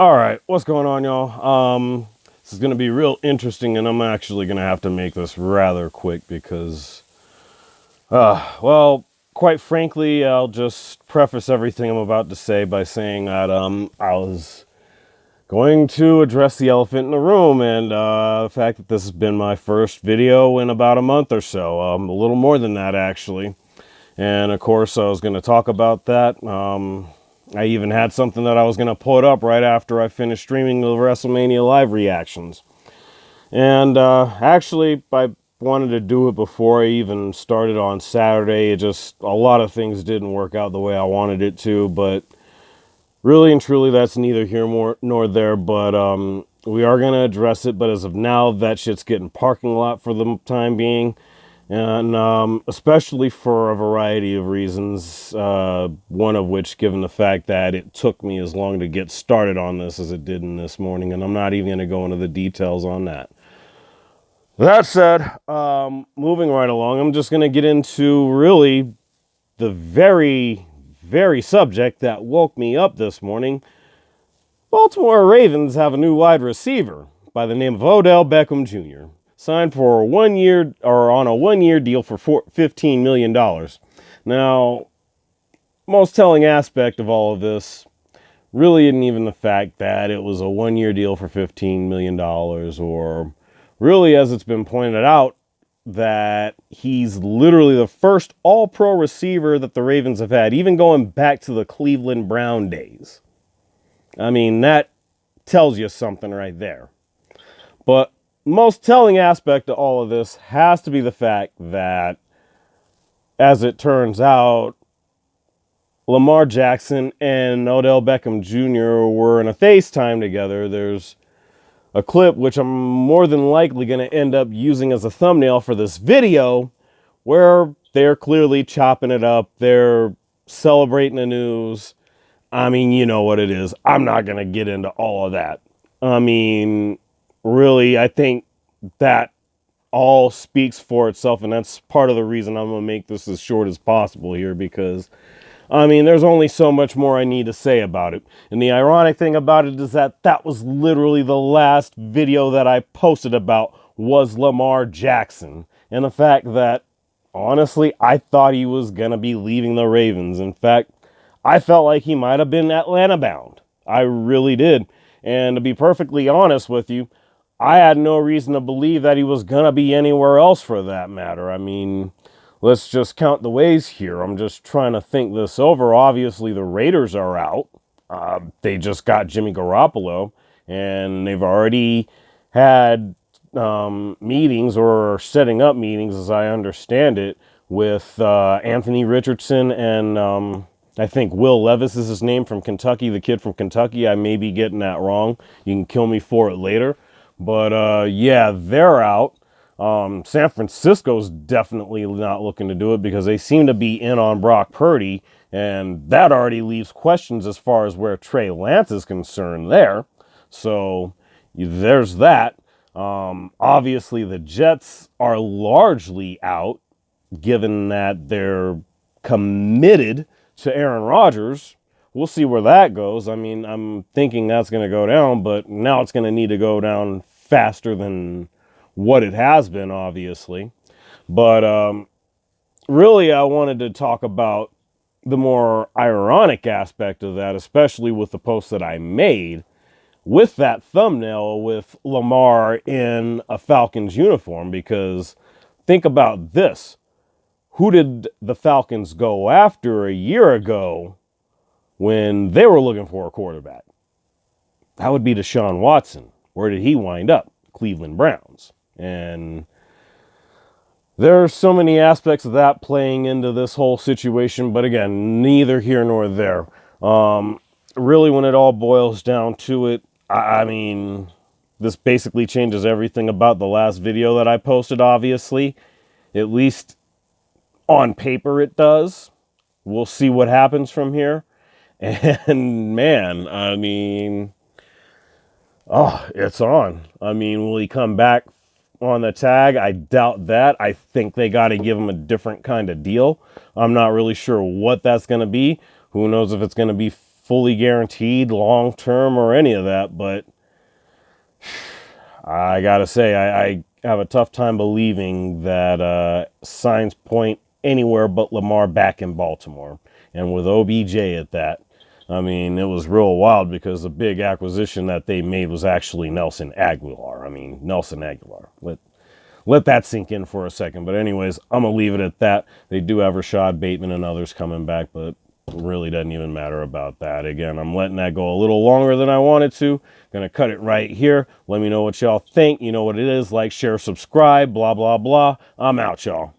All right, what's going on, y'all? This is gonna be real interesting, and I'm actually gonna have to make this rather quick because, well, quite frankly, I'll just preface everything I'm about to say by saying that I was going to address the elephant in the room, and the fact that this has been my first video in about a month or so, a little more than that actually. And of course, I was going to talk about that. I even had something that I was going to put up right after I finished streaming the WrestleMania live reactions. And actually, I wanted to do it before I even started on Saturday. It just, a lot of things didn't work out the way I wanted it to. But really and truly, that's neither here nor there. But we are going to address it. But as of now, that shit's getting parking lot for the time being. And especially for a variety of reasons, one of which given the fact that it took me as long to get started on this as it did in this morning, and I'm not even going to go into the details on that. That said, moving right along, I'm just going to get into really the very subject that woke me up this morning. Baltimore Ravens have a new wide receiver by the name of Odell Beckham Jr. signed for a 1 year or on a 1 year deal for $15 million. Now, most telling aspect of all of this really isn't even the fact that it was a 1 year deal for $15 million, or really, as it's been pointed out, that he's literally the first all-pro receiver that the Ravens have had, even going back to the Cleveland Brown days. I mean, that tells you something right there. But most telling aspect of all of this has to be the fact that, as it turns out, Lamar Jackson and Odell Beckham Jr. were in a FaceTime together. There's a clip which I'm more than likely going to end up using as a thumbnail for this video, where they're clearly chopping it up. They're celebrating the news. I mean, you know what it is. I'm not going to get into all of that. I mean, really, I think that all speaks for itself, and that's part of the reason I'm going to make this as short as possible here, because I mean, there's only so much more I need to say about it. And the ironic thing about it is that that was literally the last video that I posted about was Lamar Jackson, and the fact that, honestly, I thought he was going to be leaving the Ravens. In fact, I felt like he might have been Atlanta bound. I really did. And to be perfectly honest with you, I had no reason to believe that he was going to be anywhere else for that matter. I mean, let's just count the ways here. I'm just trying to think this over. Obviously, the Raiders are out. They just got Jimmy Garoppolo, and they've already had meetings, or setting up meetings, as I understand it, with Anthony Richardson and I think Will Levis is his name, from Kentucky, the kid from Kentucky. I may be getting that wrong. You can kill me for it later. But yeah, they're out. San Francisco's definitely not looking to do it because they seem to be in on Brock Purdy, and that already leaves questions as far as where Trey Lance is concerned there. So there's that. Obviously, the Jets are largely out, given that they're committed to Aaron Rodgers. We'll see where that goes. I mean, I'm thinking that's going to go down, but now it's going to need to go down faster than what it has been, obviously. But really, I wanted to talk about the more ironic aspect of that, especially with the post that I made with that thumbnail with Lamar in a Falcons uniform, because think about this. Who did the Falcons go after a year ago when they were looking for a quarterback? That would be Deshaun Watson. Where did he wind up? Cleveland Browns. And there are so many aspects of that playing into this whole situation, but again, neither here nor there. Really, when it all boils down to it, I mean, this basically changes everything about the last video that I posted, obviously. At least on paper it does. We'll see what happens from here. And man, I mean, oh, it's on. I mean, will he come back on the tag? I doubt that. I think they got to give him a different kind of deal. I'm not really sure what that's going to be. Who knows if it's going to be fully guaranteed long term or any of that, but I gotta say, I have a tough time believing that signs point anywhere but Lamar back in Baltimore. And with OBJ at that, I mean, it was real wild because the big acquisition that they made was actually Nelson Aguilar. I mean, Nelson Aguilar. Let that sink in for a second. But anyways, I'm going to leave it at that. They do have Rashad Bateman and others coming back, but it really doesn't even matter about that. Again, I'm letting that go a little longer than I wanted to. Going to cut it right here. Let me know what y'all think. You know what it is. Like, share, subscribe, blah, blah, blah. I'm out, y'all.